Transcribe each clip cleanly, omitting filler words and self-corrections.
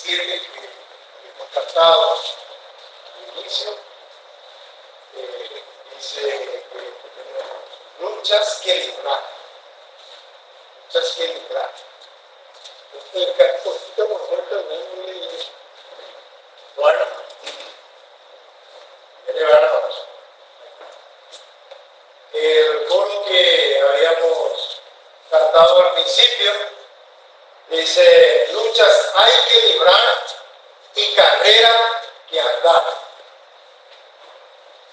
7 que hemos tratado al inicio, dice que tenemos luchas que librar. Luchas que librar. El poquito mejor también, bueno, el coro que habíamos cantado al principio dice: luchas hay que librar y carrera que andar.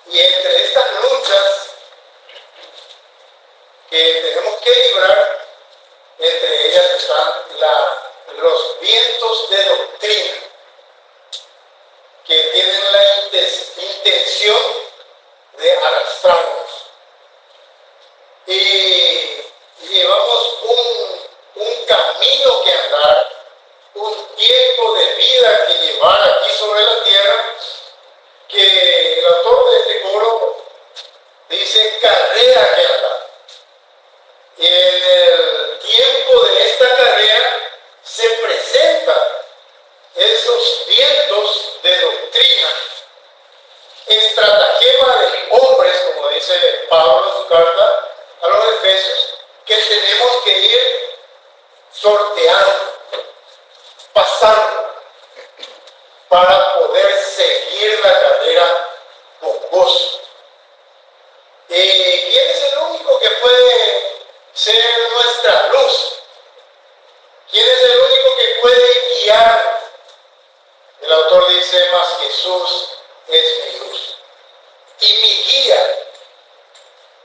Y entre estas luchas que tenemos que librar, entre ellas están los vientos de doctrina que tienen la intención de arrastrarnos. Y llevamos un camino que andar, un tiempo de vida que llevar aquí sobre la tierra, que el autor de este coro dice carrera que andar. Y en el tiempo de esta carrera se presentan esos vientos de doctrina, estratagema de hombres, como dice Pablo en su carta a los Efesios, que tenemos que ir sorteando, pasando, para poder seguir la carrera con gozo. ¿Y quién es el único que puede ser nuestra luz? ¿Quién es el único que puede guiar? El autor dice: mas Jesús es mi luz y mi guía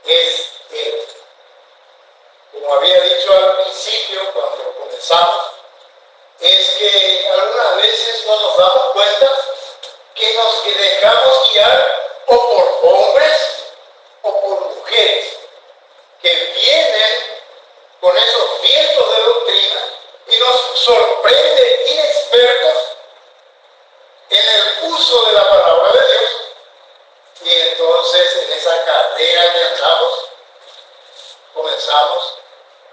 es Él. Como había dicho al principio cuando comenzamos, es que algunas veces no nos damos cuenta que nos dejamos guiar o por hombres o por mujeres que vienen con esos vientos de doctrina y nos sorprende inexpertos en el uso de la palabra de Dios. Y entonces en esa carrera que andamos comenzamos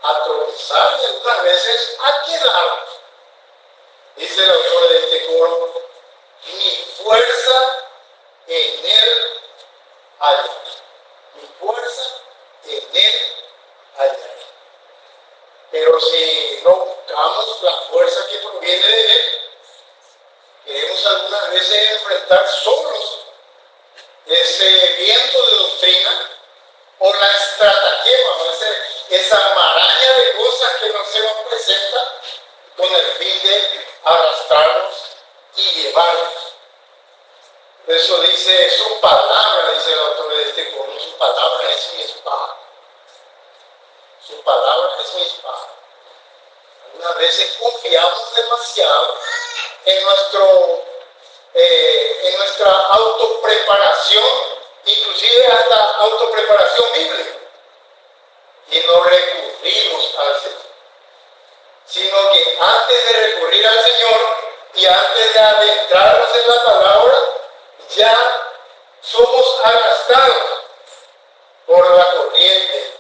a tropezar y algunas veces a quedarnos. Dice el autor de este coro: mi fuerza en Él hallaré. Mi fuerza en Él hallaré. Pero si no buscamos la fuerza que proviene de Él, queremos algunas veces enfrentar solos ese viento de doctrina o la estratagema, esa maraña de cosas que se nos presentan con el fin de arrastrarnos y llevarnos. Por eso dice: su palabra, dice el autor de este coro, su palabra es mi espada. Su palabra es mi espada. Algunas veces confiamos demasiado en nuestra autopreparación, inclusive hasta autopreparación bíblica, y no recurrimos al Señor, sino que antes de recurrir al Señor y antes de adentrarnos en la palabra, ya somos arrastrados por la corriente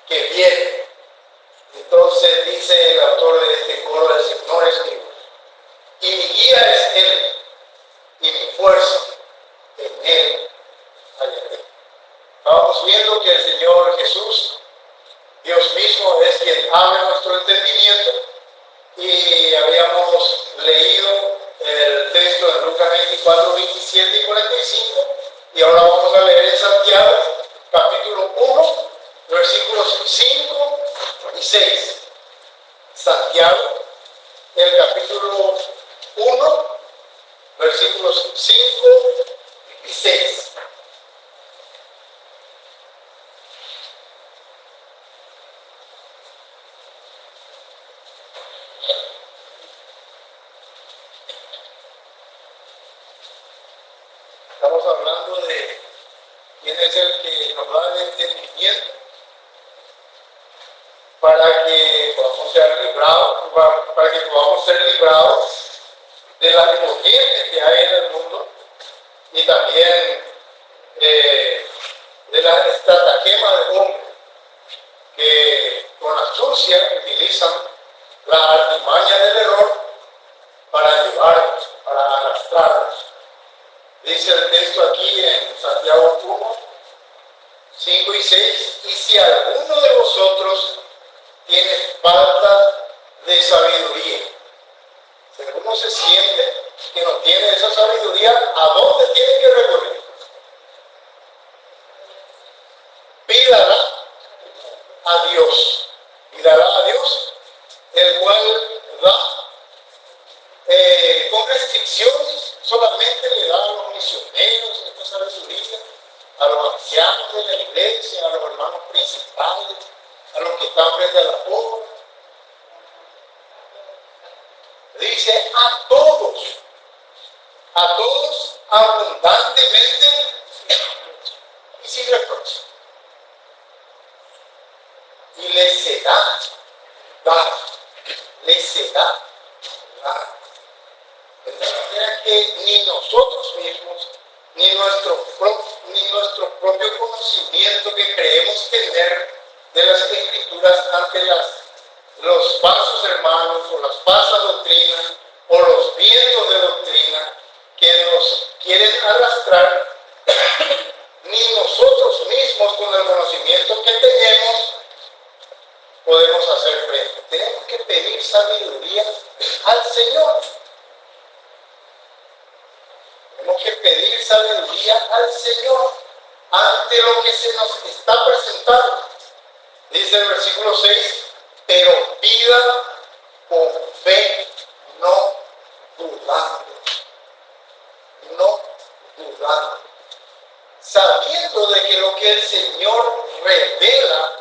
que viene. Entonces dice el autor de este coro: el Señor es mi luz y mi guía es Él, y mi fuerza en Él hallaré. Vamos viendo que el Señor Jesús, Dios mismo, es quien abre nuestro entendimiento, y habíamos leído el texto de Lucas 24, 27 y 45, y ahora vamos a leer en Santiago capítulo 1, versículos 5 y 6. Santiago, el capítulo 1, versículos 5 y 6. Estamos hablando de quién es el que nos da el entendimiento para que podamos ser librados de las corrientes que hay en el mundo, y también de la estratagema de hombres que con astucia utilizan la artimaña del error para Dice el texto aquí en Santiago 1, 5 y 6, y si alguno de vosotros tiene falta de sabiduría, si alguno se siente que no tiene esa sabiduría, ¿a dónde tiene que recurrir? Pídala a Dios, el cual da con restricciones, solamente le da a los misioneros esta sabiduría, a los ancianos de la iglesia, a los hermanos principales, a los que están frente a la obra. Dice a todos abundantemente y sin reproche. Y les será dado, De tal manera que ni nosotros mismos, ni nuestro propio conocimiento que creemos tener de las Escrituras ante los falsos hermanos o las falsas doctrinas o los vientos de doctrina que nos quieren arrastrar, ni nosotros mismos con el conocimiento que tenemos podemos hacer frente. Tenemos que pedir sabiduría al Señor. Tenemos que pedir sabiduría al Señor ante lo que se nos está presentando. Dice el versículo 6, pero pida con fe, no dudando, sabiendo de que lo que el Señor revela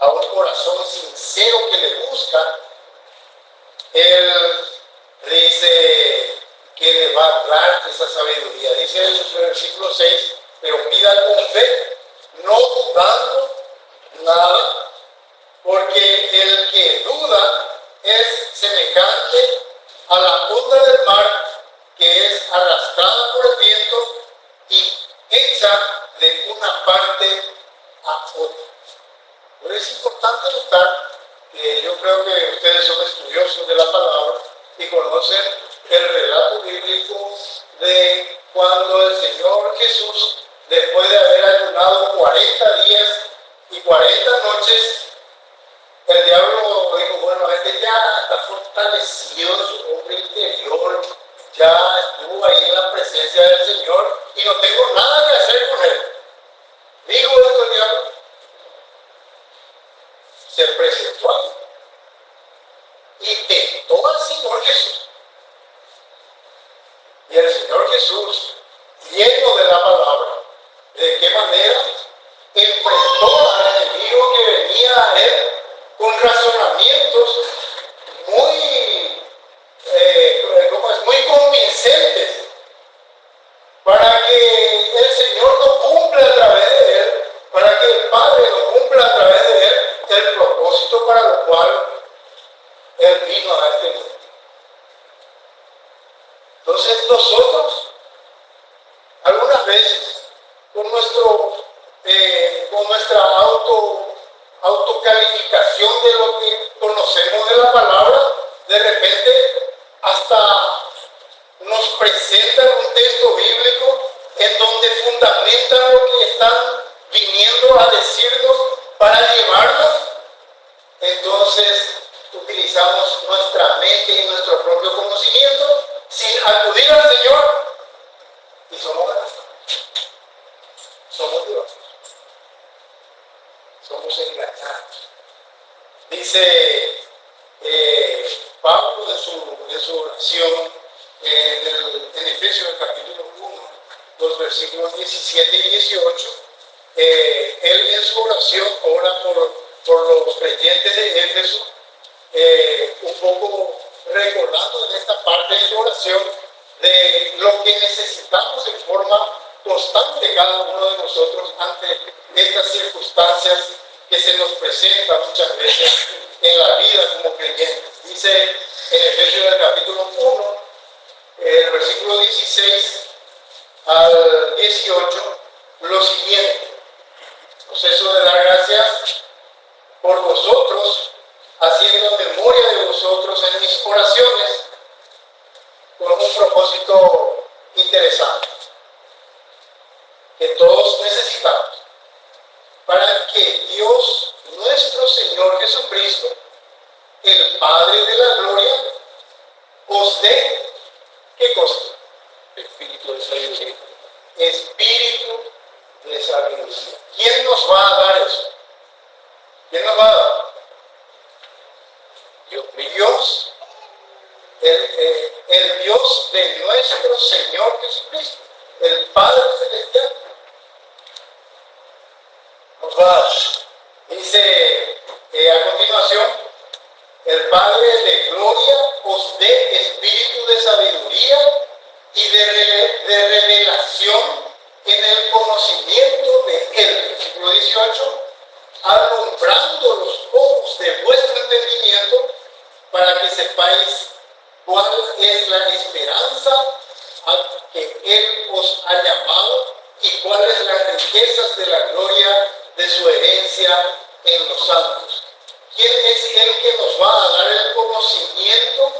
a un corazón sincero que le busca, Él dice que le va a dar esa sabiduría. Dice el versículo 6, pero pida con fe, no dudando nada, porque el que duda es semejante a la onda del mar, que es arrastrada por el viento y hecha de una parte a otra. Pero es importante notar que yo creo que ustedes son estudiosos de la palabra y conocen el relato bíblico de cuando el Señor Jesús, después de haber ayunado 40 días y 40 noches, el diablo dijo, bueno, este ya está fortalecido en su hombre interior, ya estuvo ahí en la presencia del Señor y no tengo nada que hacer con él. Dijo esto el diablo. Se presentó ahí y tentó al Señor Jesús. Y el Señor Jesús, lleno de la palabra, ¿de qué manera? Enfrentó al enemigo que venía a él con razonamientos muy convincentes para que el Señor no cumpla a través de él, para que el Padre no cumpla a través de él el propósito para lo cual Él vino a este mundo. Entonces nosotros, algunas veces, con nuestra autocalificación de lo que conocemos de la palabra, de repente hasta nos presentan un texto bíblico en donde fundamentan lo que están viniendo a decirnos para llevarnos. Entonces utilizamos nuestra mente y nuestro propio conocimiento sin acudir al Señor y somos Dios, somos engañados. Dice Pablo en su oración en Efesios capítulo 1, los versículos 17 y 18, él en su oración ora por los creyentes de Éfeso, un poco recordando en esta parte de su oración de lo que necesitamos en forma constante cada uno de nosotros ante estas circunstancias que se nos presentan muchas veces en la vida como creyentes. Dice en Efesios del capítulo 1, el versículo 16 al 18, lo siguiente: no ceso de dar gracias por vosotros, haciendo memoria de vosotros en mis oraciones, con un propósito interesante. que todos necesitamos para que Dios, nuestro Señor Jesucristo, el Padre de la gloria, os dé, ¿qué cosa? Espíritu de sabiduría. Espíritu de sabiduría. ¿Quién nos va a dar eso? ¿Quién nos va a dar? Dios, el Dios de nuestro Señor Jesucristo, el Padre Celestial, nos va a dar. Dice a continuación, el Padre de gloria os dé espíritu de sabiduría y de revelación en el conocimiento de Él. Versículo 18, alumbrando los ojos de vuestro entendimiento para que sepáis cuál es la esperanza a que Él os ha llamado y cuáles las riquezas de la gloria de su herencia en los santos. ¿Quién es el que nos va a dar el conocimiento,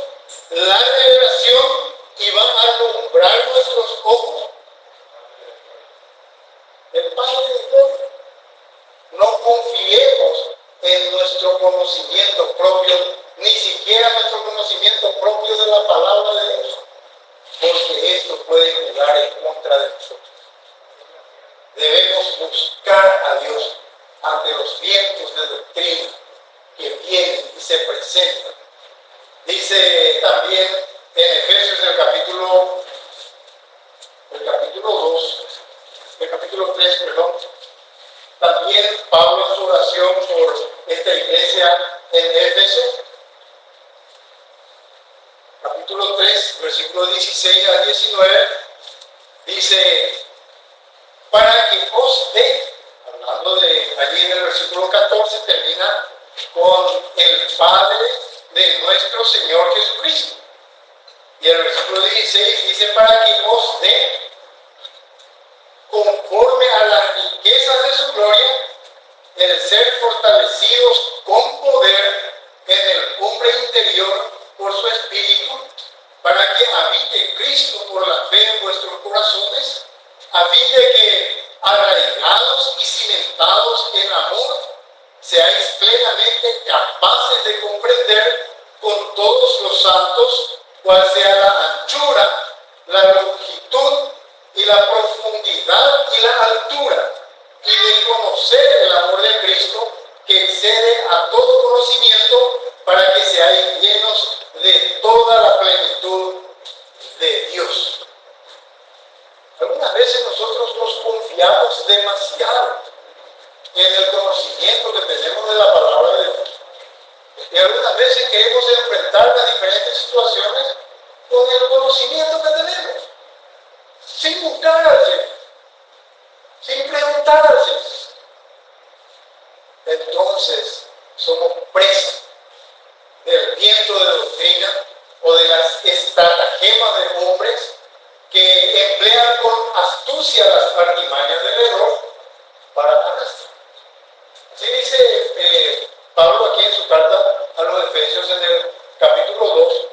la revelación y va a alumbrar nuestros ojos? El Padre de gloria. No confiemos en nuestro conocimiento propio, ni siquiera nuestro conocimiento propio de la palabra de Dios, porque esto puede jugar en contra de nosotros. Debemos buscar a Dios ante los vientos de doctrina que vienen y se presentan. Dice también en Efesios el capítulo 3, también Pablo en su oración por esta iglesia en Éfeso, capítulo 3, versículos 16 a 19, dice, para que os dé, hablando de allí en el versículo 14, termina con el Padre de nuestro Señor Jesucristo. Y el versículo 16 dice, para que os dé, conforme a las riquezas de su gloria, el ser fortalecidos con poder en el hombre interior por su espíritu, para que habite Cristo por la fe en vuestros corazones, a fin de que, arraigados y cimentados en amor, seáis plenamente capaces de comprender con todos los santos cuál sea la anchura, la longitud y la profundidad y la altura, y de conocer el amor de Cristo que excede a todo conocimiento, para que seáis llenos de toda la plenitud de Dios. Algunas veces nosotros nos confiamos demasiado en el conocimiento que tenemos de la palabra de Dios. Y algunas veces queremos enfrentar las diferentes situaciones con el conocimiento que tenemos, sin buscar al Señor, sin preguntar al Señor. Entonces somos presas del viento de doctrina o de las estratagemas de hombres que emplean con astucia las artimañas del error para arrastrar. Así dice Pablo aquí en su carta a los Efesios en el capítulo 2,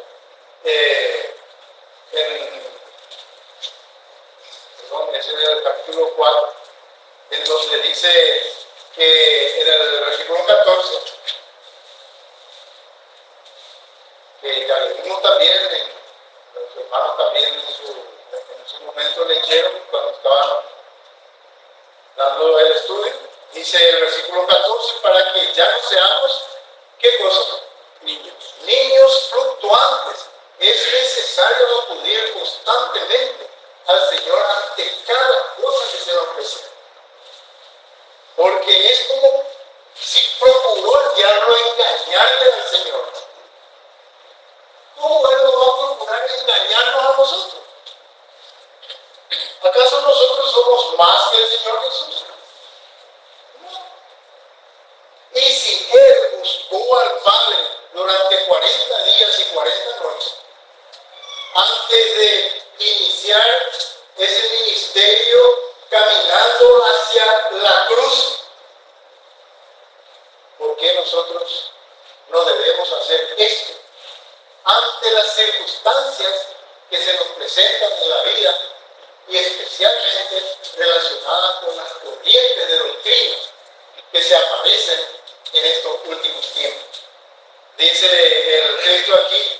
es en el capítulo 4, en donde dice que en el versículo 14, que ya leímos también, los hermanos también en su momento leyeron cuando estaban dando el estudio, dice el versículo 14, para que ya no seamos, ¿qué cosa? Niños fluctuantes. Es necesario acudir constantemente al Señor ante cada cosa que se nos presenta. Porque es como si procuró el diablo engañarle al Señor. ¿Cómo Él no va a procurar engañarnos a nosotros? ¿Acaso nosotros somos más que el Señor Jesús? No. Y si Él buscó al Padre durante 40 días y 40 noches, antes de iniciar ese ministerio caminando hacia la cruz, ¿por qué nosotros no debemos hacer esto ante las circunstancias que se nos presentan en la vida y especialmente relacionada con las corrientes de doctrina que se aparecen en estos últimos tiempos. Dice el texto aquí,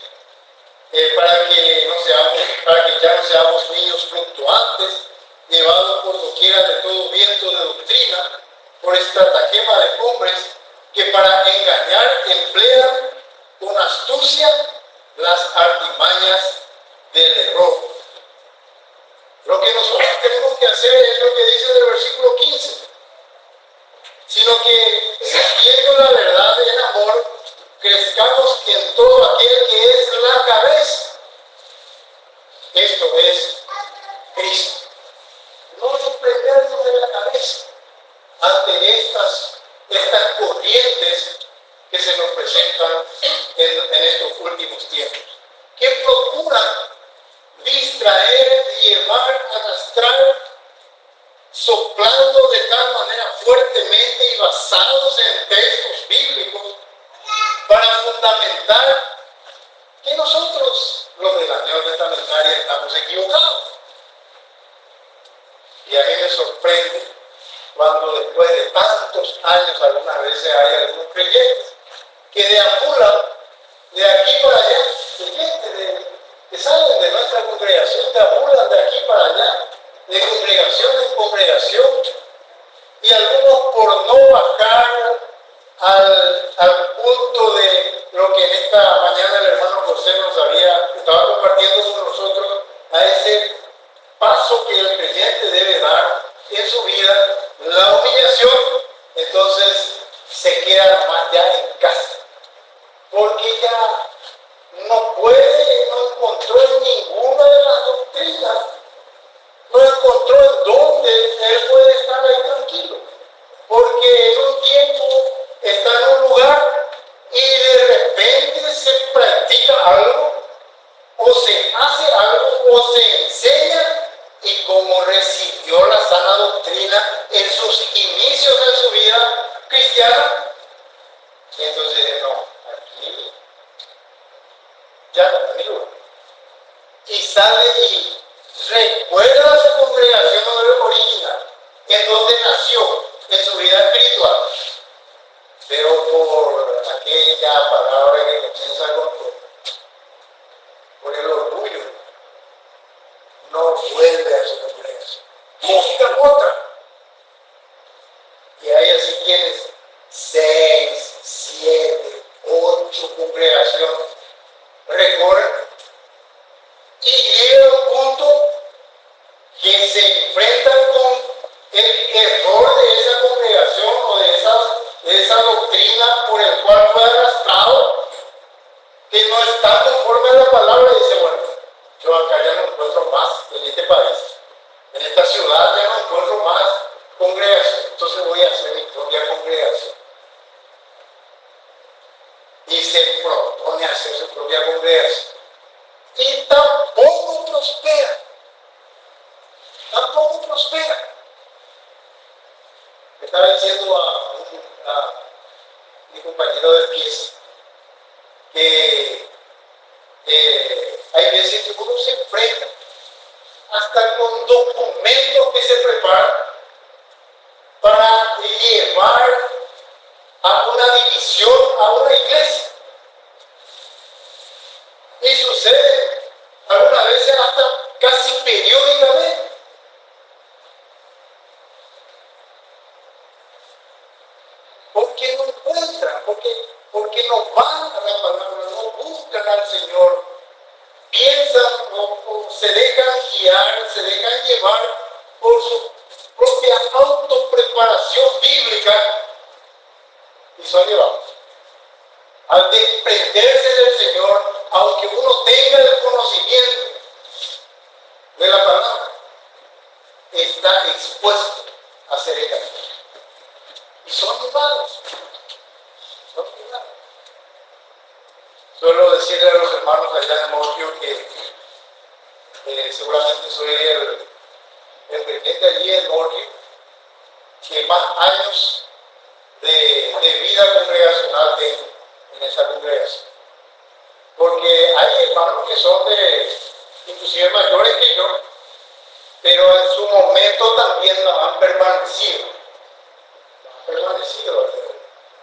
para que ya no seamos niños fluctuantes, llevados por doquiera de todo viento de doctrina, por estratagema de hombres que para engañar emplean con astucia las artimañas del error. Lo que nosotros tenemos que hacer es lo que dice el versículo 15, sino que siguiendo la verdad en amor, crezcamos en todo aquel que es la cabeza. Esto es Cristo. No desprendernos de la cabeza ante estas corrientes que se nos presentan en estos últimos tiempos, que procuran distraer, llevar, arrastrar, soplando de tal manera fuertemente y basados en textos bíblicos para fundamentar que nosotros, los de la Unión Testamentaria, estamos equivocados. Y a mí me sorprende cuando después de tantos años, algunas veces hay algunos creyentes que deambulan de aquí para allá, creyentes que salen de nuestra congregación, deambulan de aquí para allá, de congregación en congregación, y algunos por no bajar al punto de lo que en esta mañana el hermano José estaba compartiendo con nosotros, a ese paso que el creyente debe dar en su vida, la humillación, entonces se queda más ya en casa, porque ya no encontró en ninguna de las doctrinas, no encontró en dónde él puede estar ahí tranquilo, porque en un tiempo está en un lugar y de repente se practica algo, o se hace algo, o se enseña, y como recibió la sana doctrina en sus inicios de su vida cristiana, entonces no, aquí ya no es mi lugar. Y sale y recuerda su congregación original, en donde nació, en su vida espiritual, pero por aquella palabra que comienza por el orgullo, no vuelve a su congregación, busca otra. Y ahí así tienes 6, 7, 8 congregaciones, recorren y llega a un punto que se enfrentan con el error de esa congregación o de esa doctrina por el cual fue arrastrado, que no está conforme a la palabra, y dice, bueno, yo acá ya no encuentro más en este país, en esta ciudad ya no encuentro más congregación, entonces voy a hacer mi propia congregación. Y se propone hacer su propia congregación. Y tampoco prospera. Tampoco prospera. Estaba diciendo a mi compañero de pieza que hay veces que uno se enfrenta hasta con documentos que se preparan para llevar a una división a una iglesia. Y sucede algunas veces hasta casi periódicamente. Porque no encuentran, porque no van a la palabra, no buscan al Señor, piensan o se dejan guiar, se dejan llevar por su propia autopreparación bíblica y son llevados. Al desprenderse del Señor, aunque uno tenga el conocimiento de la palabra, está expuesto a ser engañado. Y son llevados. Son llevados. Suelo decirle a los hermanos allá en Morgio que seguramente soy el creyente allí en Morgio que más años de vida congregacional tengo en esa congregación. Porque hay hermanos que son inclusive mayores que yo, pero en su momento también no han permanecido,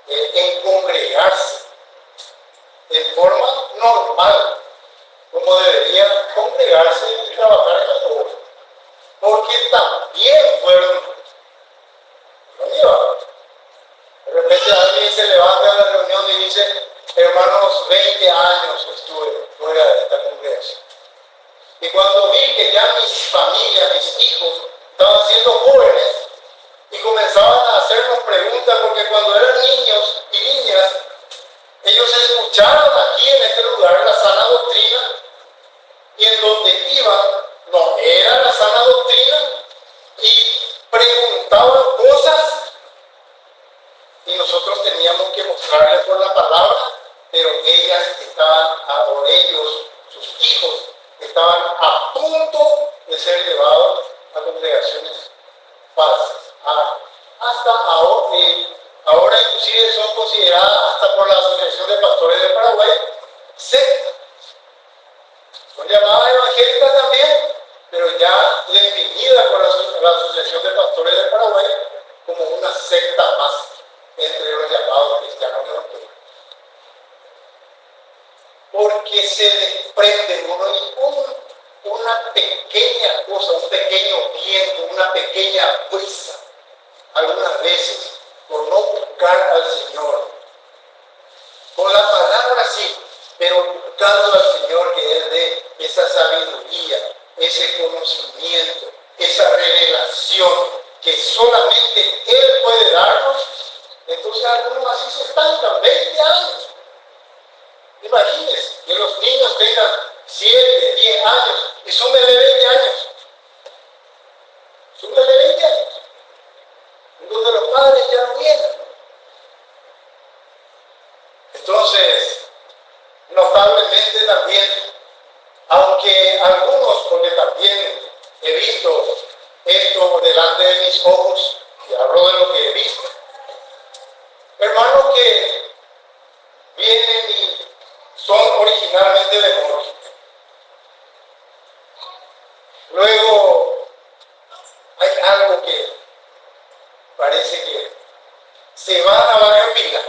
en congregarse en forma normal, como debería congregarse y trabajar en la obra, porque también fueron llevados. De repente alguien se levanta en la reunión y dice: hermanos, 20 años estuve fuera de esta congregación. Y cuando vi que ya mis familias, mis hijos, estaban siendo jóvenes y comenzaban a hacernos preguntas, porque cuando eran niños y niñas, ellos escucharon aquí en este lugar la sana doctrina, y en donde iban no era la sana doctrina, y preguntaban cosas, y nosotros teníamos que mostrarles por la palabra, pero ellas estaban, o ellos, sus hijos, estaban a punto de ser llevados a congregaciones falsas. Hasta ahora inclusive son consideradas hasta por la Asociación de Pastores de Paraguay sectas. Son llamadas evangélicas también, pero ya definida por la Asociación de Pastores de Paraguay como una secta más entre los llamados cristianos evangélicos. Porque se desprende una pequeña cosa, un pequeño viento, una pequeña brisa, algunas veces, por no buscar al Señor. Con la palabra sí, pero buscando al Señor, que Él dé esa sabiduría, ese conocimiento, esa revelación que solamente Él puede darnos. Entonces algunos así se estancan, 20 años. Imagínense que los niños tengan 7, 10 años y súmenle 20 años. Súmenle 20 años. Entonces los padres ya no vienen. Entonces, notablemente también, aunque algunos, porque también he visto esto delante de mis ojos, y hablo de lo que he visto, hermanos que vienen y son originalmente de Moros. Luego hay algo que parece que se van a Barrio Pilar.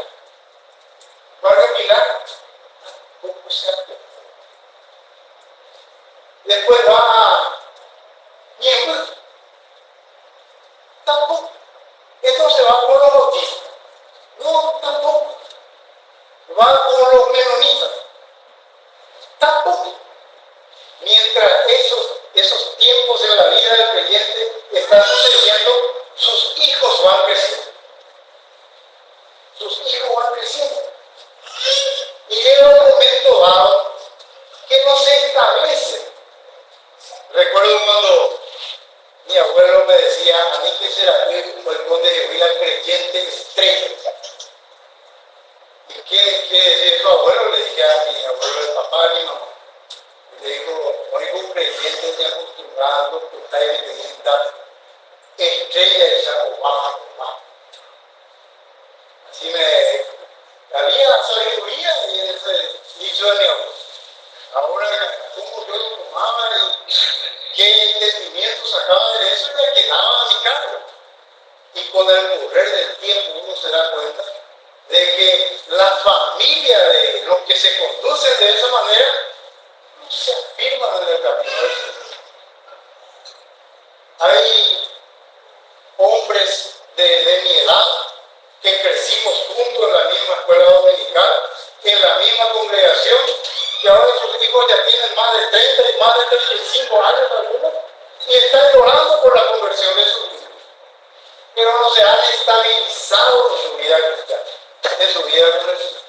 Barrio Pilar, poco cerca. Después va a Ñemby, tampoco. Entonces va por los bautistas. No, tampoco. Va por los menonitas. Tampoco. Mientras esos tiempos en la vida del creyente están sucediendo, sus hijos van creciendo. Sus hijos van creciendo. Y llega un momento dado que no se establece. Recuerdo cuando mi abuelo me decía: a mí que será el conde de Huila, creyente estrella. ¿Y qué decía su abuelo? Le dije a mi abuelo de papá, a mi mamá. Le digo: oigo, creyente te acostumbrando, que está evidente, estrella esa o baja. Así había sabiduría y ese dicho de mi abuelo. Ahora, como yo lo tomaba y qué entendimiento sacaba de eso, me quedaba a mi cargo. Y con el correr del tiempo uno se da cuenta de que la familia de los que se conducen de esa manera no se afirman en el camino del Señor. Hay hombres de mi edad que crecimos juntos en la misma escuela dominical, en la misma congregación, que ahora sus hijos ya tienen más de 30 y más de 35 años algunos, y están llorando por la conversión de sus hijos. Pero no se han estabilizado en su vida cristiana, en su vida con el Señor.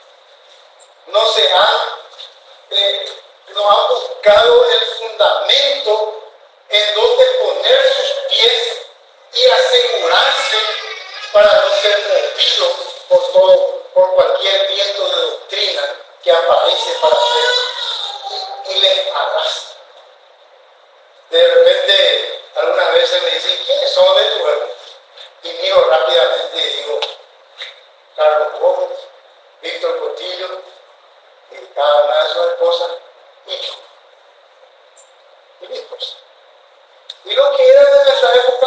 No han buscado el fundamento en donde poner sus pies y asegurarse para no ser movidos por cualquier viento de doctrina que aparece para hacer y les arrastra. De repente, algunas veces me dicen: ¿quiénes son de tu hermano? Y miro rápidamente y digo: Carlos Gómez, Víctor Cotillo, y cada una de sus esposas, y yo, y mi esposa. Y lo que eran en esa época,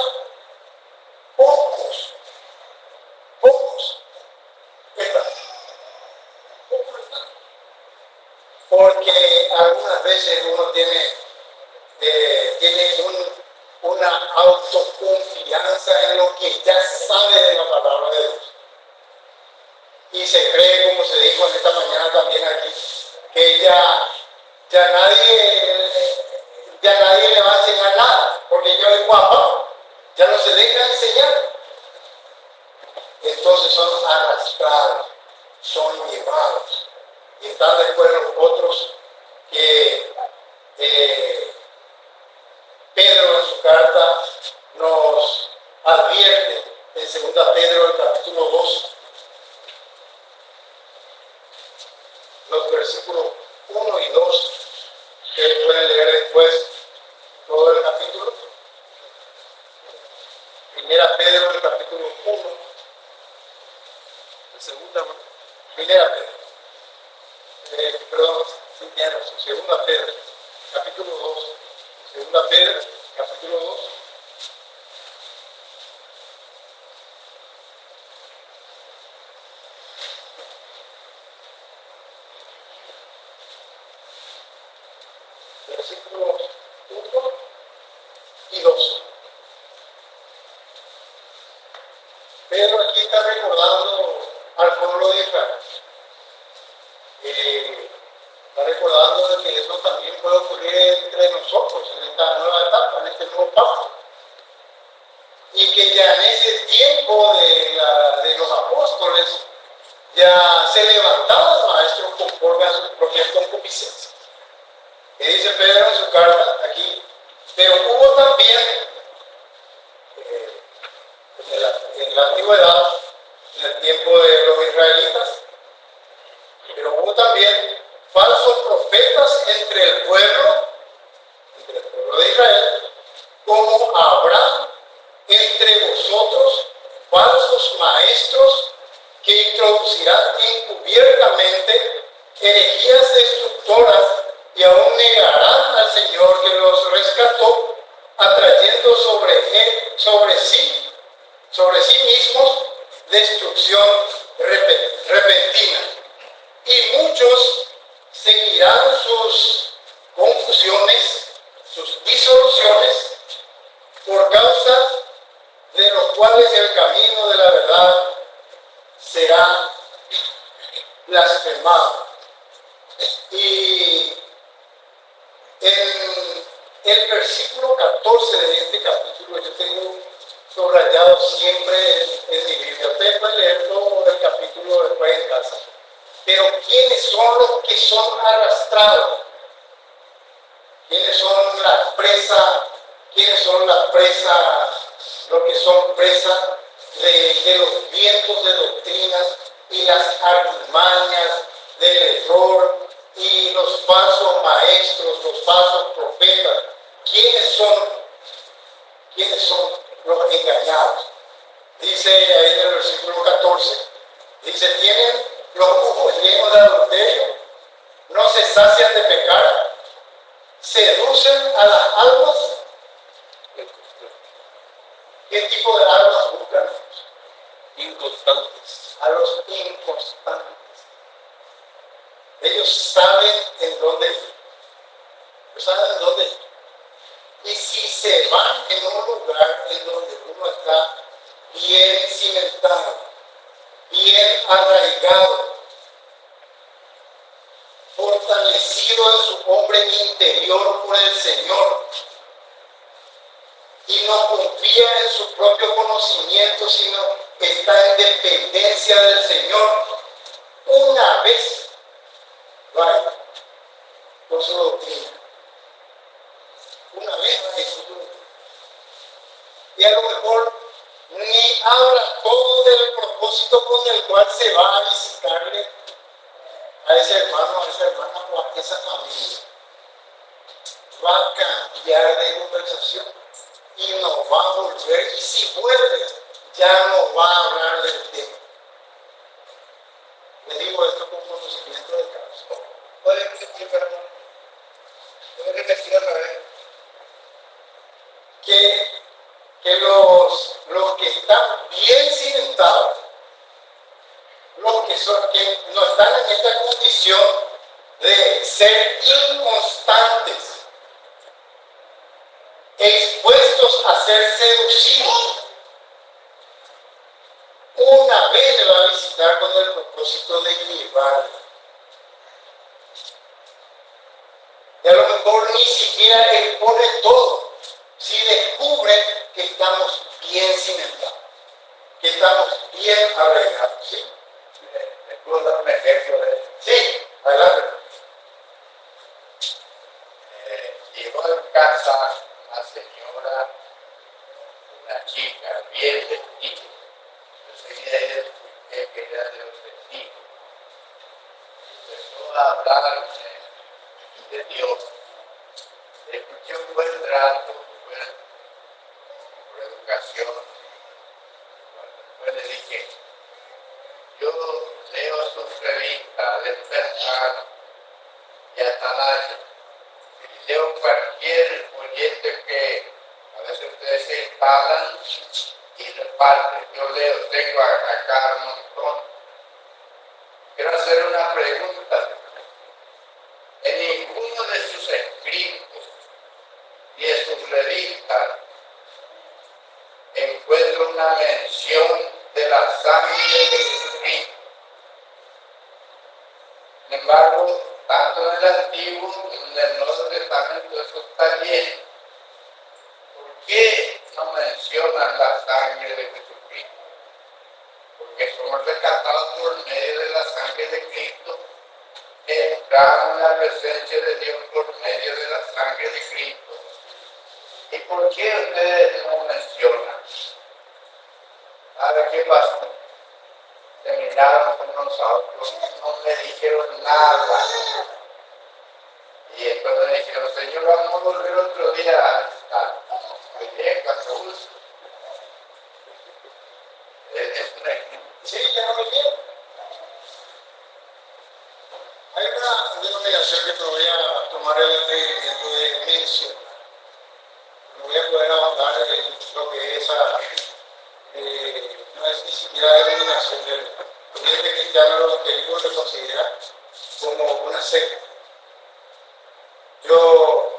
pocos. ¿Qué tal? Pocos están. Porque algunas veces uno tiene una autoconfianza en lo que ya sabe de la palabra de Dios. Y se cree, como se dijo en esta mañana también aquí, que ya nadie le va a enseñar nada, porque yo es guapo, ya no se deja enseñar. Entonces son arrastrados, son llevados. Y están después los otros que Pedro en su carta nos advierte en 2 Pedro, el capítulo 2, los versículos 1 y 2, que pueden leer después todo el capítulo. 1 Pedro, el capítulo 1. Primera Pedro. Perdón, Segunda Pedro, capítulo 2. Segunda Pedro, capítulo 2. Versículos 1 y 2. Pedro aquí está recordando al pueblo de Israel. Está recordando de que eso también puede ocurrir entre nosotros en esta nueva etapa, en este nuevo paso. Y que ya en ese tiempo de los apóstoles ya se levantaban maestros conforme a sus propias concupiscencias. Que dice Pedro en su carta aquí, pero hubo también en la antigüedad, en el tiempo de los israelitas, pero hubo también falsos profetas entre el pueblo de Israel, como habrá entre vosotros falsos maestros que introducirán encubiertamente herejías destructoras y aún negarán al Señor que los rescató, atrayendo sobre sí mismos destrucción repentina. Y muchos seguirán sus confusiones, sus disoluciones, por causa de los cuales el camino de la verdad será blasfemado. Y en el versículo 14 de este capítulo, yo tengo subrayado siempre en mi Biblia. Ustedes pueden leer todo el capítulo después en casa. Pero ¿quiénes son los que son arrastrados? ¿Quiénes son las presas? ¿Quiénes son las presas? Los que son presas de los vientos de doctrinas y las artimañas del error y los falsos maestros, los falsos profetas. ¿Quiénes son los engañados? Dice ahí en el versículo 14, dice, tienen los ojos llenos de adulterio, no se sacian de pecar, seducen a las almas. ¿Qué tipo de almas buscan? Inconstantes. A los inconstantes. Ellos saben en dónde ir. Y si se van en un lugar en donde uno está bien cimentado, bien arraigado, fortalecido en su hombre interior por el Señor, y no confía en su propio conocimiento, sino está en dependencia del Señor, una vez vaya con su doctrina. Una vez vaya con su doctrina. Y a lo mejor ni habla todo del propósito con el cual se va a visitarle a ese hermano, a esa hermana o a esa familia. Va a cambiar de conversación y no va a volver, y si vuelve ya no va a hablar del tema. Le digo esto con conocimiento de causa. ¿Puede repetir, perdón? ¿Puede repetir otra vez? que, que los que están bien cimentados, que no están en esta condición de ser inconstantes, expuestos a ser seducidos, una vez le va a visitar con el propósito de equilibrar. Y a lo mejor ni siquiera él pone todo, si descubre que estamos bien cimentados, que estamos bien arraigados, ¿sí? ¿Me puedo dar un ejemplo de eso? Sí, adelante. Llegó en casa una señora, una chica bien vestida. Enseguida ella escuché que era de los vestidos. Empezó a hablar de Dios. Le escuché un buen rato, por educación. Después le dije, yo leo sus revistas, Despertar y Atalaya. Y leo cualquier folleto que a veces ustedes se instalan y reparten. Yo leo, tengo acá un montón. Quiero hacer una pregunta. En ninguno de sus escritos y en sus revistas encuentro una mención de la sangre de Jesucristo. Sin embargo, tanto en el Antiguo como en el Nuevo Testamento eso está lleno. ¿Por qué no mencionan la sangre de Jesucristo? Porque somos rescatados por medio de la sangre de Cristo, entramos en la presencia de Dios por medio de la sangre de Cristo. ¿Y por qué ustedes no mencionan? ¿Sabe qué pasó? Terminaron con nosotros, no me dijeron nada. Y después me dijeron, Señor, vamos a volver otro día a estar. Muy bien, cuando gusto. Es un ejemplo. Sí, ya no me quiero. Hay una denominación que te voy a tomar el atrevimiento de mencionar. No voy a poder ahondar en lo que es no es ni siquiera denominación del cliente cristiano, lo que ellos se considera como una secta. Yo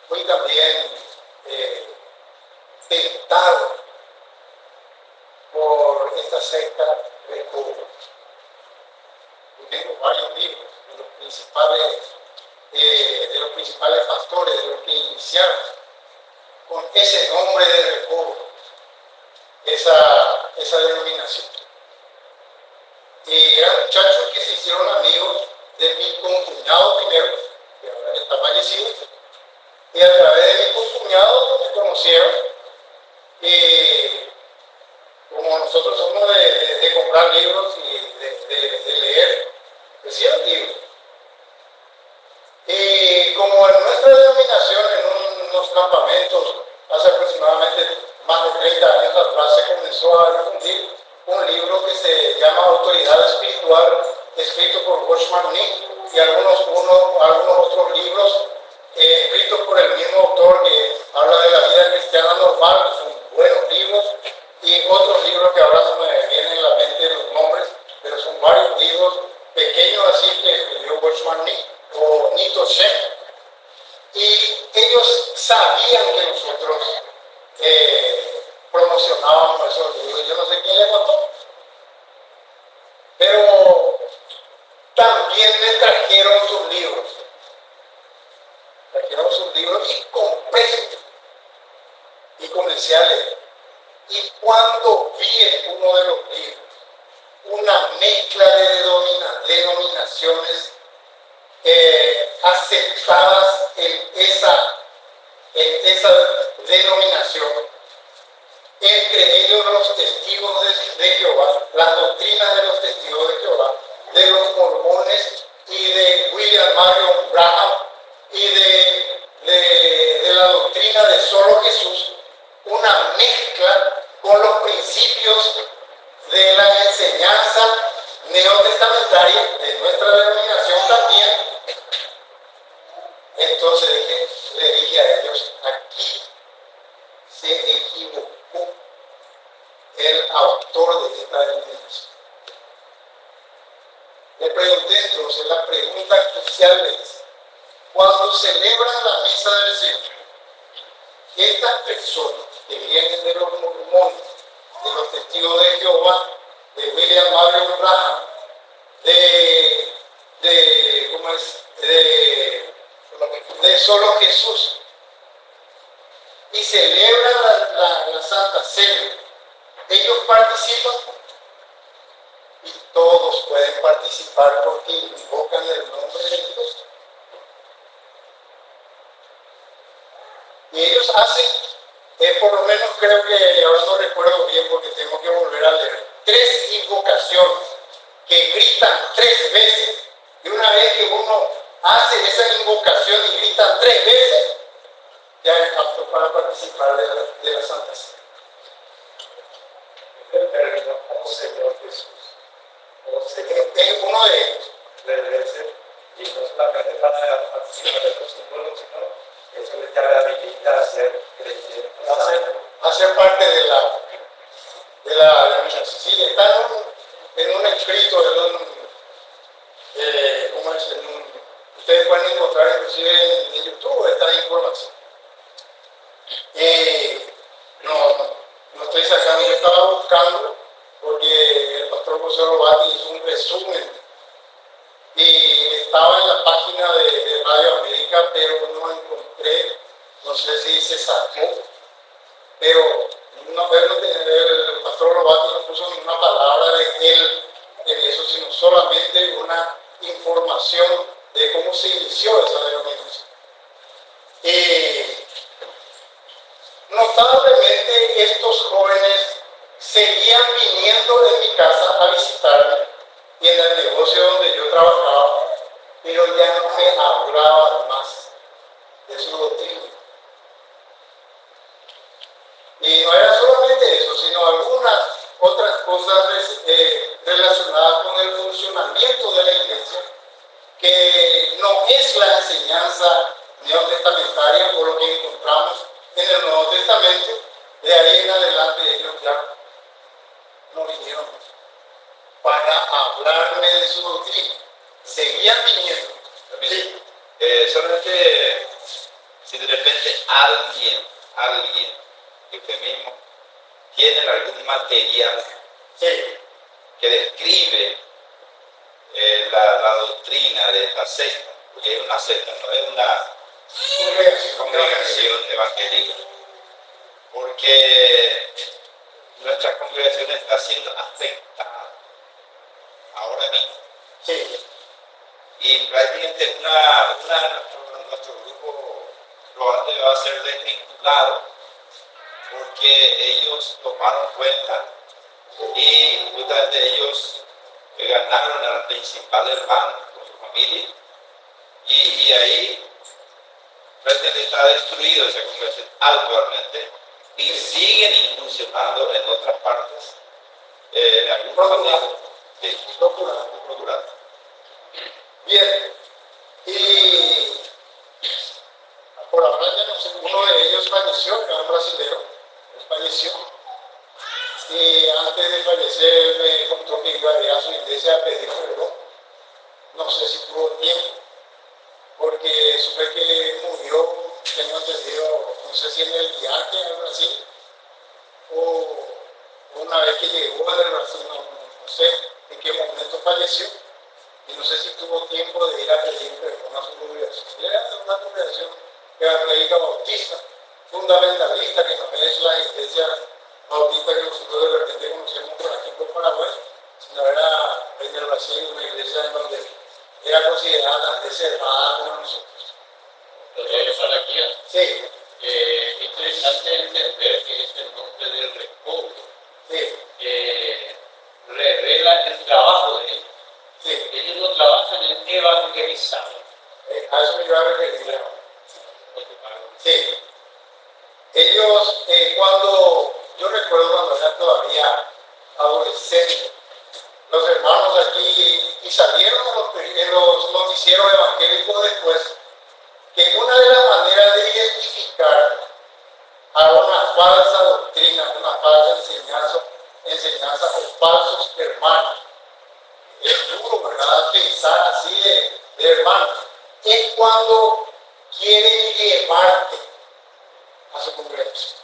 fui también tentado por esta secta de Cuba. Yo tengo varios libros de los principales pastores, de los que iniciaron con ese nombre de Recobo, esa denominación. Y eran muchachos que se hicieron amigos de mi concuñado primero, que ahora está fallecido, y a través de mi concuñado me conocieron. Y como nosotros somos de comprar libros y de leer, recibieron libros. Y como en nuestra denominación, en unos campamentos, hace aproximadamente más de 30 años atrás, se comenzó a difundir un libro que se llama Autoridad Espiritual, escrito por Watchman Nee, y algunos otros libros escritos por el mismo autor que habla de la vida cristiana normal, que son buenos libros, y otros libros que ahora no me vienen a la mente los nombres, pero son varios libros pequeños así que escribió Watchman Nee o Nito Shen, y ellos sabían que nosotros promocionábamos esos libros. Yo no sé quién les contó, pero también me trajeron sus libros. Y compré y comencé a leer. Y cuando vi en uno de los libros una mezcla de denominaciones aceptadas en esa denominación, entre ellos los testigos de Jehová, las doctrinas de los testigos de Jehová, de los mormones y de William Marion Branham y de la doctrina de solo Jesús, una mezcla con los principios de la enseñanza neotestamentaria de nuestra denominación también. Entonces le dije a ellos, aquí autor de esta denominación. Le pregunté entonces, la pregunta crucial es, cuando celebran la misa del Señor, estas personas que vienen de los mormones, de los testigos de Jehová, de William Marion Branham, de Solo Jesús, y celebran la Santa Cena, ellos participan y todos pueden participar porque invocan el nombre de Dios. Y ellos hacen, por lo menos creo que, ahora no recuerdo bien porque tengo que volver a leer, 3 invocaciones que gritan 3 veces. Y una vez que uno hace esa invocación y gritan 3 veces, ya es apto para participar de la Santa Cena. El término, oh Señor Jesús. Es uno de ellos. 3 veces, y no solamente para participar de los símbolos, sino eso les habilita a ser creyentes. Hacer parte de la denominación. Sí, está en un escrito, ¿cómo es? Ustedes pueden encontrar inclusive en YouTube esta información. No estoy sacando, yo estaba buscando porque el pastor José Robati hizo un resumen y estaba en la página de Radio América, pero no encontré, no sé si se sacó, pero el pastor Robati no puso ninguna palabra de él en eso, sino solamente una información de cómo se inició esa denominación. Notablemente estos jóvenes seguían viniendo de mi casa a visitarme y en el negocio donde yo trabajaba, pero ya no me hablaban más de su doctrina. Y no era solamente eso, sino algunas otras cosas relacionadas con el funcionamiento de la iglesia, que no es la enseñanza neotestamentaria por lo que encontramos en el Nuevo Testamento. De ahí en adelante ellos ya no vinieron para hablarme de su doctrina. Seguían viniendo. Sí. Solamente si de repente alguien, usted mismo, tiene algún material que describe la doctrina de esta secta, porque es una secta, no es una congregación evangélica, porque nuestra congregación está siendo afectada ahora mismo. Sí. Y prácticamente nuestro grupo probablemente va a ser desvinculado porque ellos tomaron cuenta y justamente ellos ganaron al principal hermano con su familia y ahí prácticamente está destruido esa congregación actualmente y siguen incursionando en otras partes en algún procurando. Bien, y por ahora ya no sé, uno de ellos falleció, era un brasileño, él falleció, y antes de fallecer me contó que iba a ir a su iglesia a pedir perdón. No sé si tuvo tiempo, porque supe que murió, tengo entendido, no sé si en el viaje al Brasil, o una vez que llegó al Brasil, no sé en qué momento falleció. Y no sé si tuvo tiempo de ir a pedir perdón a su congregación. Era una congregación evangélica bautista, fundamentalista, que no es la iglesia bautista que nosotros de repente conocemos por aquí por Paraguay, sino era en el Brasil una iglesia en donde era considerada reservada como nosotros. Salaquía, Sí, interesante entender que es el nombre del recobro, sí, revela el trabajo de ellos. sí. Ellos no trabajan en evangelizar. A eso me iba a referir. Sí. Ellos, yo recuerdo cuando era todavía adolescente, los hermanos aquí, y salieron en los noticieros evangélicos después, que una de las maneras de identificar a una falsa doctrina, una falsa enseñanza en enseñanzas o falsos hermanos. Es duro, ¿verdad? Pensar así de hermanos. Es cuando quieren llevarte a su congregación.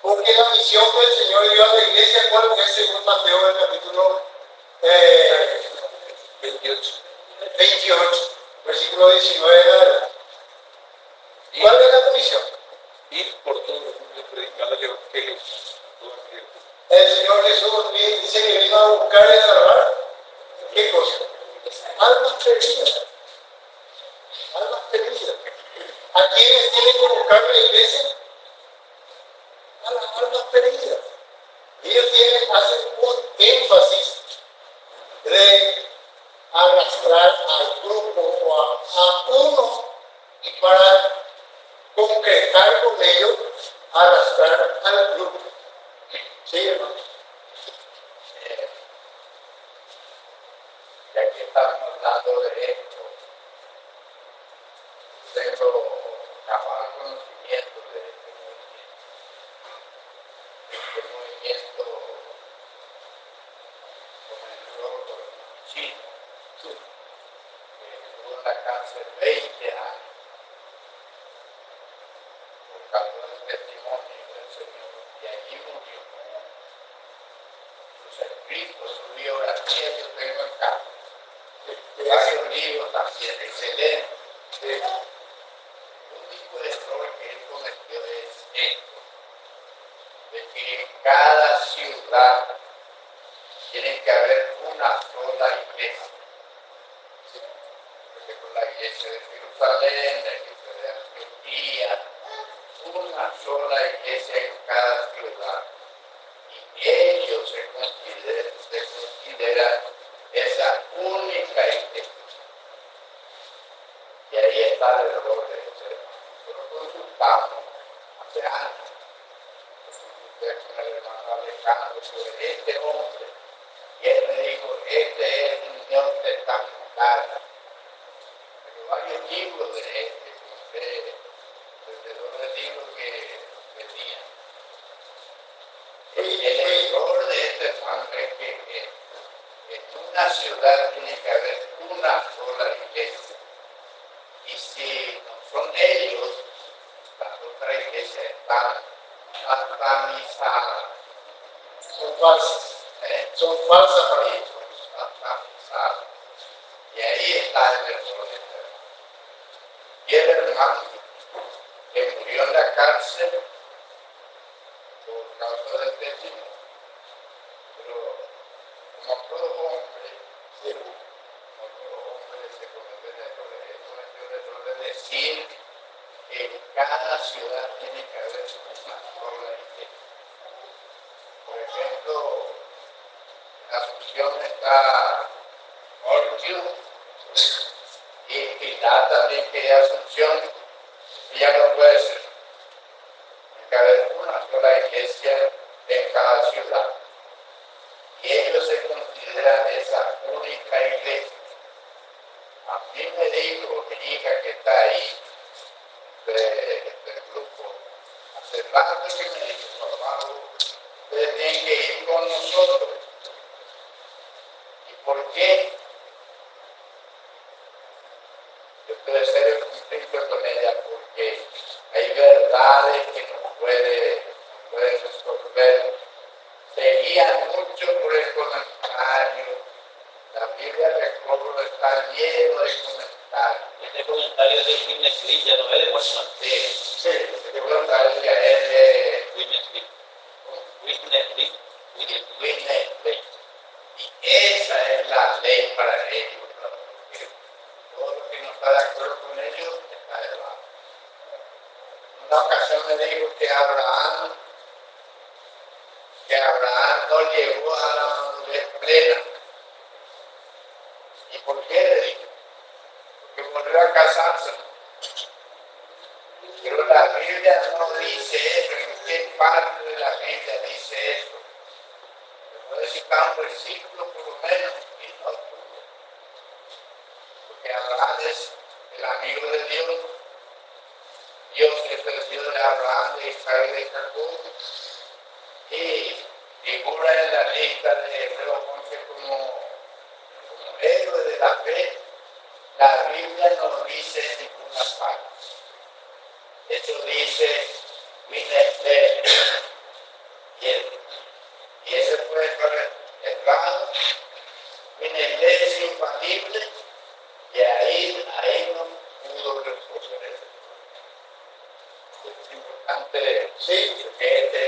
Porque la misión que el Señor dio a la iglesia, ¿cuál es según Mateo el capítulo 28, versículo 19 en adelante? ¿Cuál es la misión? Ir por todo el mundo y predicar el evangelio a toda criatura. El Señor Jesús dice que vino a buscar y a salvar. ¿Qué cosa? Almas perdidas. Almas perdidas. ¿A quiénes tiene que buscar la iglesia? A las almas perdidas. Ellos hacen un énfasis de arrastrar al grupo o a uno para concretar con ellos, arrastrar al grupo. ¿Sí, hermano? Ya que estamos hablando de esto, tengo cabal conocimiento de este movimiento comenzó por un chino que estuvo en la cárcel 20 años por causa del testimonio del Señor y allí murió. Sus escritos, su biografía yo tengo en casa. Varios libros también excelentes. El único error que él cometió es esto, de que en cada ciudad tiene que haber una sola iglesia. Porque con la iglesia de Jerusalén, la iglesia de Antioquía, una sola iglesia en cada ciudad. Y ellos se consideran esa única iglesia. Y ahí está el error de este. Nosotros consultamos hace años, con el hermano Alejandro sobre este hombre. Y él me dijo, este es un Dios de tan cara. Pero varios libros de este, desde los libros que tenía. El error de este hermano es que en una ciudad tiene que haber una sola iglesia. Y si no son ellos, las otras iglesias están satanizadas. Son falsas. Son falsas para ellos. Satanizadas. Y ahí está el error de este hermano. Y el hermano que murió en la cárcel por causa del testimonio. Pero como todo hombre se comete el error. Él cometió el error de decir que en cada ciudad tiene que haber una sola iglesia. Por ejemplo, en Asunción está Orchio y Pilar también quería Asunción y ya no puede ser. Tiene que haber una sola iglesia en cada ciudad. Y ellos se consideran esa única iglesia. A mí me dijo mi hija que está ahí del grupo, hace rato que me dijo, papá, ustedes tienen que ir con nosotros. ¿Y por qué? Yo puedo ser el conflicto con ella porque hay verdades que no puede resolver. Se guían mucho por el comentario. La Biblia de Cobro está lleno de comentarios. Este comentario es de Witness Lee, ya no es de Watchman. Sí, este comentario ya es de Witness Lee. Witness Lee. Y esa es la ley para ellos. Porque todo lo que no está de acuerdo con ellos está de lado. En una ocasión me dijo que Abraham no llegó a la madurez plena. ¿Y por qué le dijo? Porque volvió a casarse. Pero la Biblia no dice eso. ¿En qué parte de la Biblia dice eso? Se puede citar un versículo por lo menos y no todo. Porque Abraham es el amigo de Dios. Dios es el Dios de Abraham, de Isaac y de Jacob. Y figura en la lista de Hebreo 11 como héroe de la fe, la Biblia no dice ninguna parte. Eso dice Winnesley y ese fue errado. Winnesley es infalible y ahí no pudo resolver eso. Es importante Sí. que este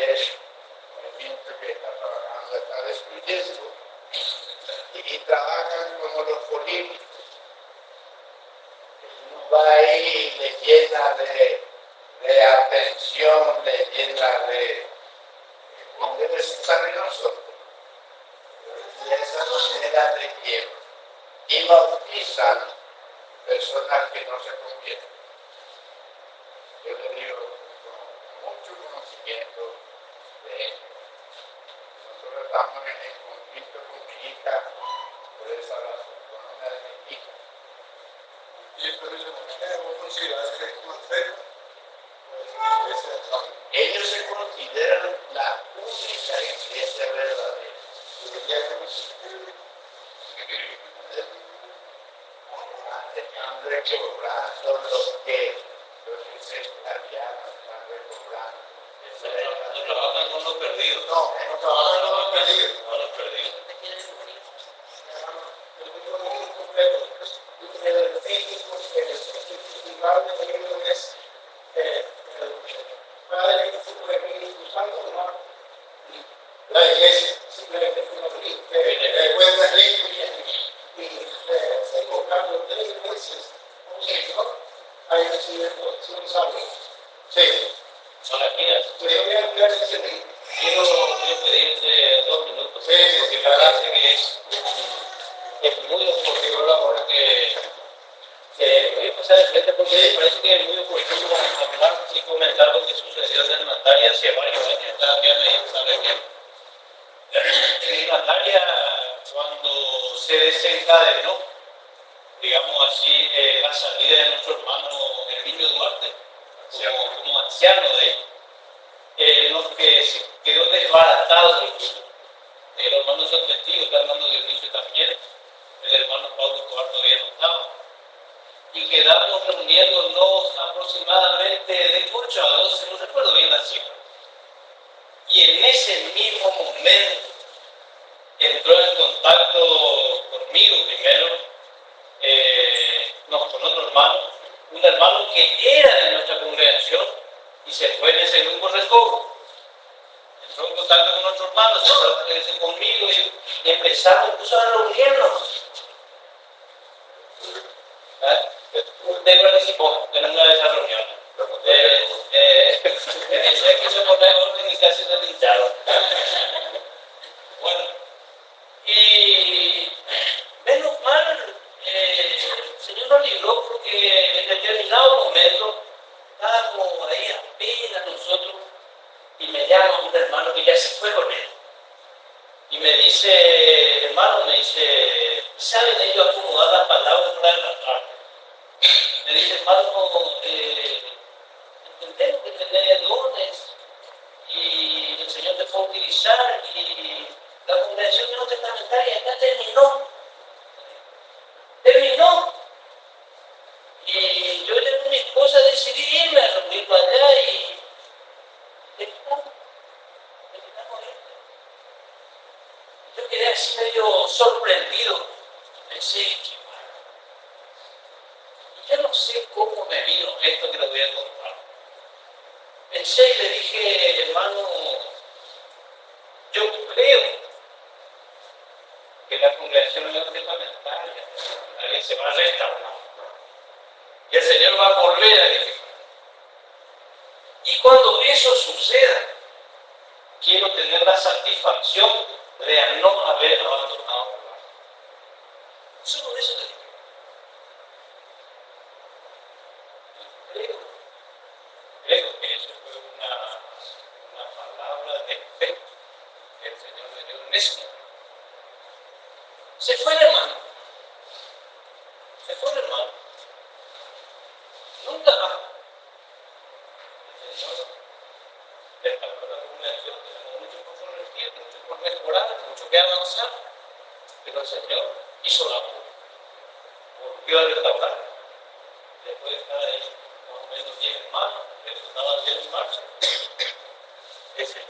movimiento que está trabajando está destruyendo y trabajan como los políticos. Uno va ahí y le llena de atención, le llena de nosotros. De esa manera de que y bautizan personas que no se convierten. Yo le digo con mucho conocimiento de esto. Nosotros estamos en conflicto con mi hija por esa razón, con una de mis hijas. Y esto es lo que vos considerás que es más feo. Ellos se consideran la única iglesia verdadera. Están recobrando los que se extraviaron, están recobrando. No trabajan con los perdidos. No trabajan con los perdidos. Con los perdidos. La iglesia. Sí. Son las mías. Quiero pedirte 2 minutos. Sí, sí, Porque sí, me parece que es muy oportuno porque voy a pasar de frente porque me parece que es muy oportuno hablar y comentar lo que sucedió en el Mandaria hace varios años. Estaba aquí a medir, ¿sabe qué? En el Mandaria, cuando se desencadenó, digamos así, la salida de nuestro hermano el niño Duarte, como anciano de él, lo que se quedó desbaratado del grupo. El hermano San Testigo, el hermano Dionisio también, el hermano Pablo Escobar todavía no estaba. Y quedamos reuniéndonos aproximadamente de 8 a 12, no recuerdo bien la cifra. Y en ese mismo momento entró en contacto conmigo primero, con otro hermano, un hermano que era de nuestra congregación y se fue en ese grupo recobro. Entró en contacto con otro hermano, se fue conmigo y empezamos incluso a reunirnos. Usted participó en una de esas reuniones. Pensé que se ponía orden y casi se lincharon. Bueno, y menos mal, el Señor nos libró porque en determinado momento estábamos ahí apenas nosotros y me llama un hermano que ya se fue con él. Y me dice, hermano, ¿saben ellos acomodar las palabras para arrastrar? Me dice, hermano, entendemos que tenés dones y el Señor te puede utilizar y la congregación neotestamentaria ya terminó. Y yo ya con mi esposa decidí irme a reunirlo allá y terminamos esto. Yo quedé así medio sorprendido. Pensé, qué mal. Yo no sé cómo me vino esto que les voy a contar. Pensé y le dije, hermano, yo creo que la congregación neotestamentaria se va a restaurar. Y el Señor va a volver a edificar. Y cuando eso suceda, quiero tener la satisfacción de no haber abandonado el lugar. Solo eso le dije. Creo que eso fue una palabra de fe que el Señor me dio en ese momento. Se fue el hermano. Nunca más. El Señor restauró la congregación, tenemos mucho poco en el tiempo, mucho por mejorar, mucho que avanzar, pero el Señor hizo la obra. Volvió a restaurar, después de estar ahí más o menos 10 hermanos, eso estaba bien en marcha.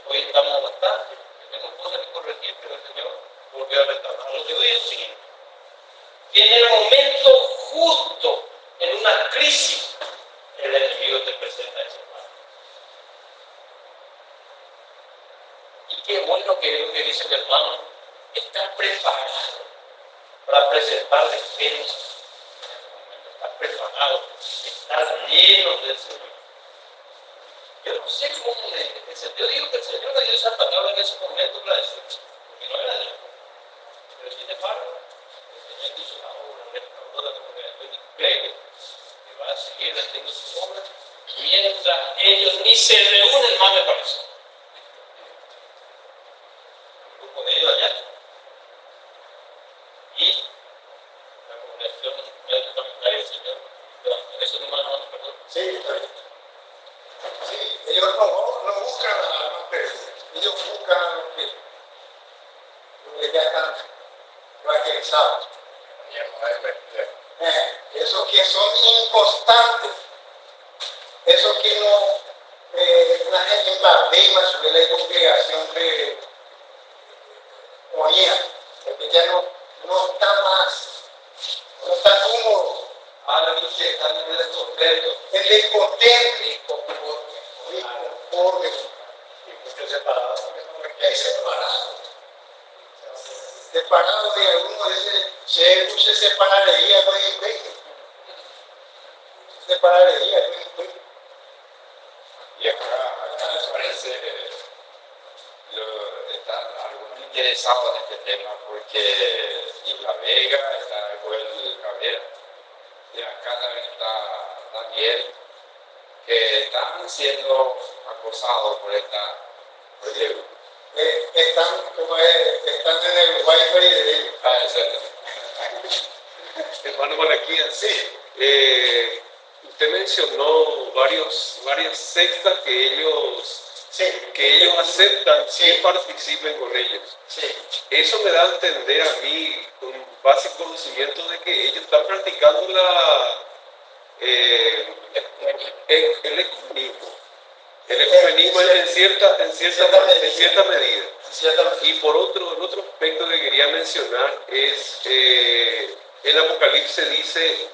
Hoy estamos bastante, tenemos cosas que corregir, pero el Señor volvió a restaurar. Lo que digo es lo siguiente: que en el momento justo, en una crisis, el enemigo te presenta ese mal. Y qué bueno que es lo que dice el hermano, estás preparado para presentar defensa. Estás preparado, estás lleno del Señor. Yo no sé cómo yo digo que el Señor me dio esa palabra en ese momento para decir, porque no era de él. Pero sin embargo, el Señor hizo la obra, restauró la congregación y creo que va a seguir haciendo su obra mientras ellos ni se reúnen más, me parece. El grupo de ellos allá. Y la congregación medio parlamentaria del Señor. Eso no me perdón. Sí, está bien. Sí, ellos no buscan a los perdidos, ellos buscan a los que ya están evangelizados. Esos que son inconstantes, esos que no invadimos sobre la congregación de oía, porque ya no está más, no está cómodo. Ahora que están en el descontento. El descontento, conforme. Porque separados también no Es separado de alguno de ese se separaría con el pecho. Separaría con el pecho. Y acá me parece están algunos interesados en este tema porque Isla Vega, está Joel Cabrera, y acá también está Daniel, que están siendo acosados por este grupo. Están en el wifi de ellos. Exacto. Hermano Malaquías, Sí, usted mencionó varias sectas que ellos aceptan Sí. y participen con ellos. sí, Eso me da a entender a mí, con básico conocimiento, de que ellos están practicando el ecumenismo. El ecumenismo en cierta medida. ciertamente. Y por el otro aspecto que quería mencionar es, el Apocalipsis dice,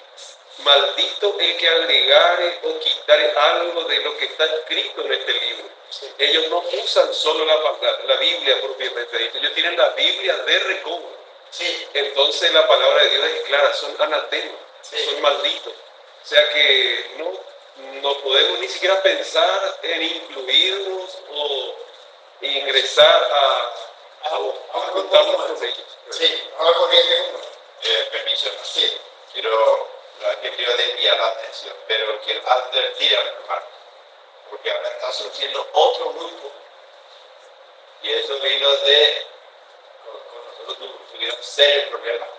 maldito el que agregare o quitare algo de lo que está escrito en este libro. Sí. Ellos no usan solo la Biblia propiamente dicha, ellos tienen la Biblia de recodo. Sí, Entonces la palabra de Dios es clara, son anatemas, Sí. son malditos. O sea que no podemos ni siquiera pensar en incluirnos o ingresar a juntarnos con ellos. sí, ahora corriente uno. Permiso, no. Sí, No es que quiero desviar la atención, pero quiero advertir a los hermanos, porque ahora está surgiendo otro grupo, y eso vino con nosotros tuvieron serios problemas,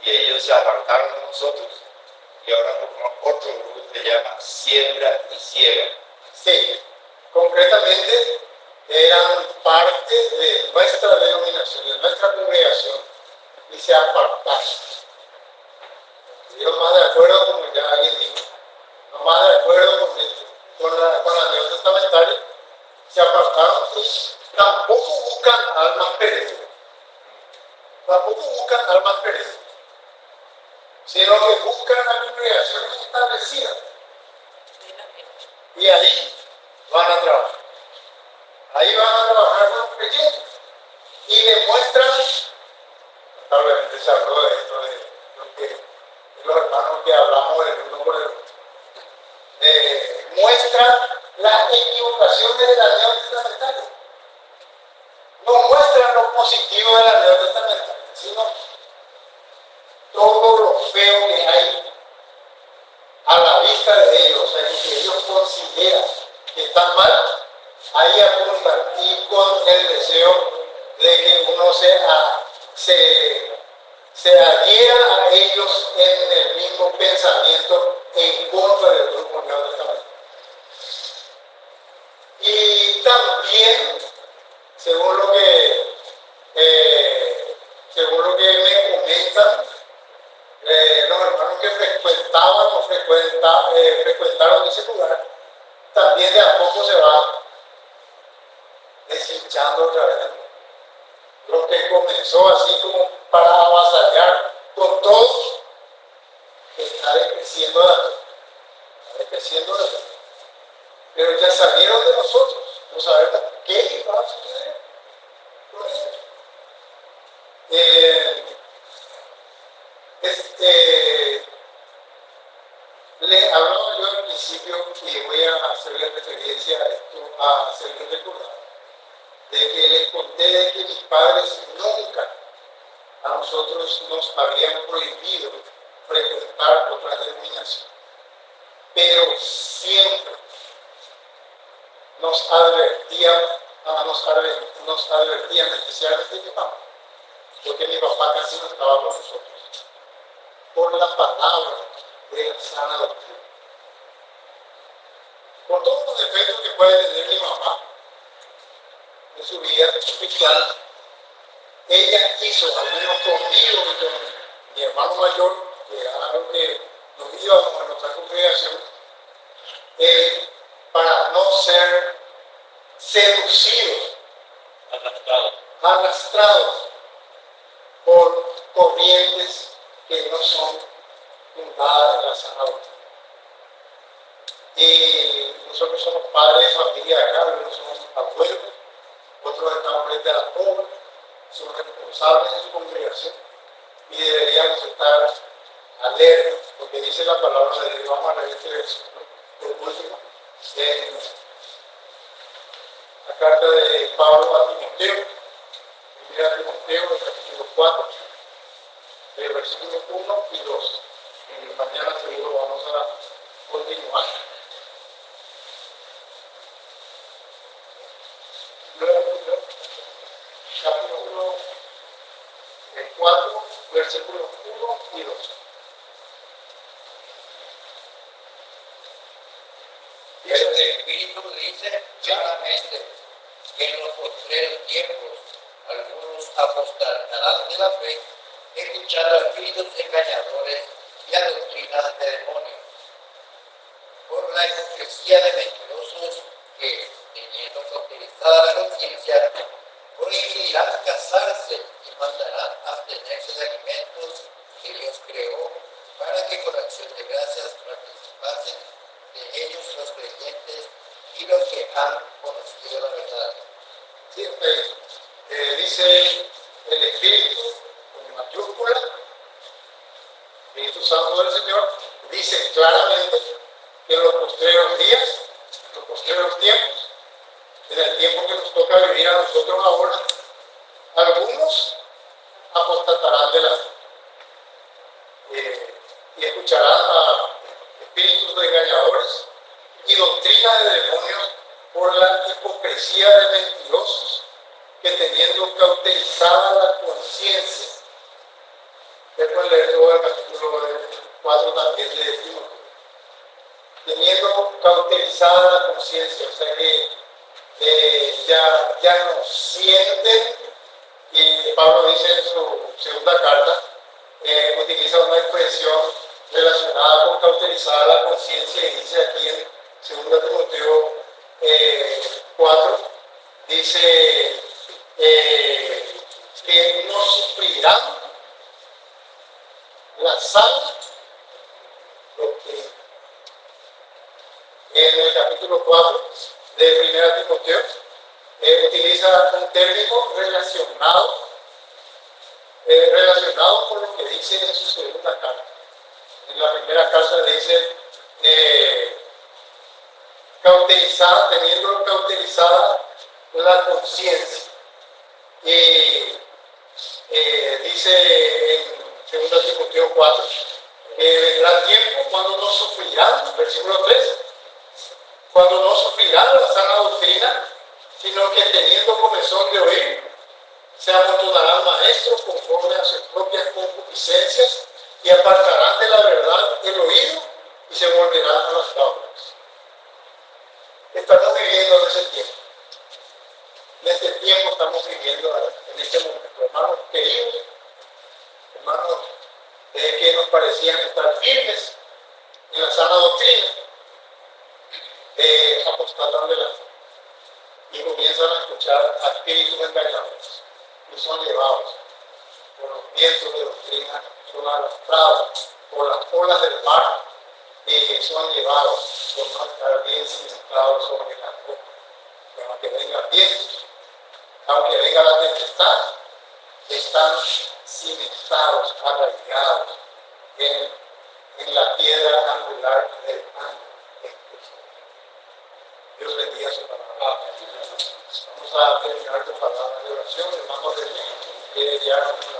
y ellos se apartaron de nosotros, y ahora formamos otro grupo que se llama Siembra y Ciega. sí. Concretamente, eran parte de nuestra denominación, de nuestra congregación, y se apartaron. Yo más de acuerdo, como ya alguien dijo, no más de acuerdo con la Nueva Testamentaria, se apartaron y tampoco buscan almas perdidas. Tampoco buscan almas perdidas, sino que buscan la congregación establecida. Y ahí van a trabajar. Ahí van a trabajar con los creyentes. Y demuestran, lamentablemente se habló de esto, de los hermanos que hablamos del uno por el otro. Muestran las equivocaciones de la Nueva Testamentaria. No muestran lo positivo de la Nueva Testamentaria, sino todo lo feo que hay a la vista de ellos, o sea, que ellos consideran que están mal, ahí apuntan y con el deseo de que uno se adhiera a ellos en el mismo pensamiento en contra del grupo Nuevo Testamento. Y también, según lo que según lo que me comentan, los hermanos que frecuentaban o frecuentaron ese lugar, también de a poco se va deshinchando otra vez. Lo que comenzó así como para avasallar con todos, está decreciendo de atrás. Pero ya salieron de nosotros, no sabemos qué va a suceder con ellos. Le hablaba yo al principio y voy a hacerle referencia a esto, a hacerle recordar, de que les conté de que mis padres nunca a nosotros nos habían prohibido frecuentar otra denominación, pero siempre nos advertían, especialmente mi mamá, porque mi papá casi no estaba con nosotros, por la palabra de la sana doctrina. Por todos los defectos que puede tener mi mamá en su vida espiritual, ella quiso, al menos conmigo y con mi hermano mayor, que era lo que nos íbamos a nuestra congregación, para no ser seducidos, arrastrados por corrientes que no son fundadas en la sana doctrina. Y nosotros somos padres de familia acá, algunos somos abuelos, otros estamos frente a la obra, son responsables de su congregación y deberíamos estar alertas, porque dice la palabra de Dios. Vamos a leer este versículo por último, en la carta de Pablo a Timoteo, primera Timoteo, el capítulo 4, el versículo 1 y 2. Y mañana seguro vamos a continuar. Capítulo 4, versículos 1 y 2. El Espíritu dice claramente que en los postreros tiempos algunos apostatarán de la fe, escuchando a espíritus engañadores y a doctrinas de demonios, por la hipocresía de mentirosos que, teniendo cauterizada la conciencia, prohibirán casarse y mandarán abstenerse de alimentos que Dios creó, para que con acción de gracias participasen de ellos los creyentes y los que han conocido la verdad. Sí, dice el Espíritu, con mayúscula, Espíritu Santo del Señor, dice claramente que en los postreros días, los postreros tiempos, en el tiempo que nos toca vivir a nosotros ahora, algunos apostatarán de la fe y escucharán a espíritus de engañadores y doctrinas de demonios por la hipocresía de mentirosos que, teniendo cauterizada la conciencia, después leer todo el capítulo 4 también de Timoteo, teniendo cauterizada la conciencia, o sea que ya no sienten, y Pablo dice en su segunda carta, utiliza una expresión relacionada con cauterizada la conciencia, y dice aquí en 2 Timoteo 4, dice que no sufrirán la sana doctrina. En el capítulo 4 de 1 Timoteo utiliza un término relacionado con lo que dice en su segunda carta. En la primera carta dice teniendo cauterizada la conciencia. Y dice en 2 Timoteo 4 que vendrá tiempo cuando no sufrirán, versículo 3, cuando no sufrirán la sana doctrina, sino que teniendo comezón de oír, se amontonarán maestros conforme a sus propias concupiscencias y apartarán de la verdad el oído y se volverán a las fábulas. Estamos viviendo en ese tiempo. en este tiempo estamos viviendo en este momento. Hermanos queridos, hermanos que nos parecían estar firmes en la sana doctrina, apostatan de la fe y comienzan a escuchar a espíritus engañadores y son llevados por los vientos de doctrina, son arrastrados por las olas del mar y son llevados por no estar bien cimentados sobre la roca. Pero aunque vengan vientos, aunque venga la tempestad, están cimentados, arraigados en la piedra angular del pan de Cristo. Dios bendiga su palabra. Vamos a terminar con palabras de oración. Hermano René, quiere guiarnos.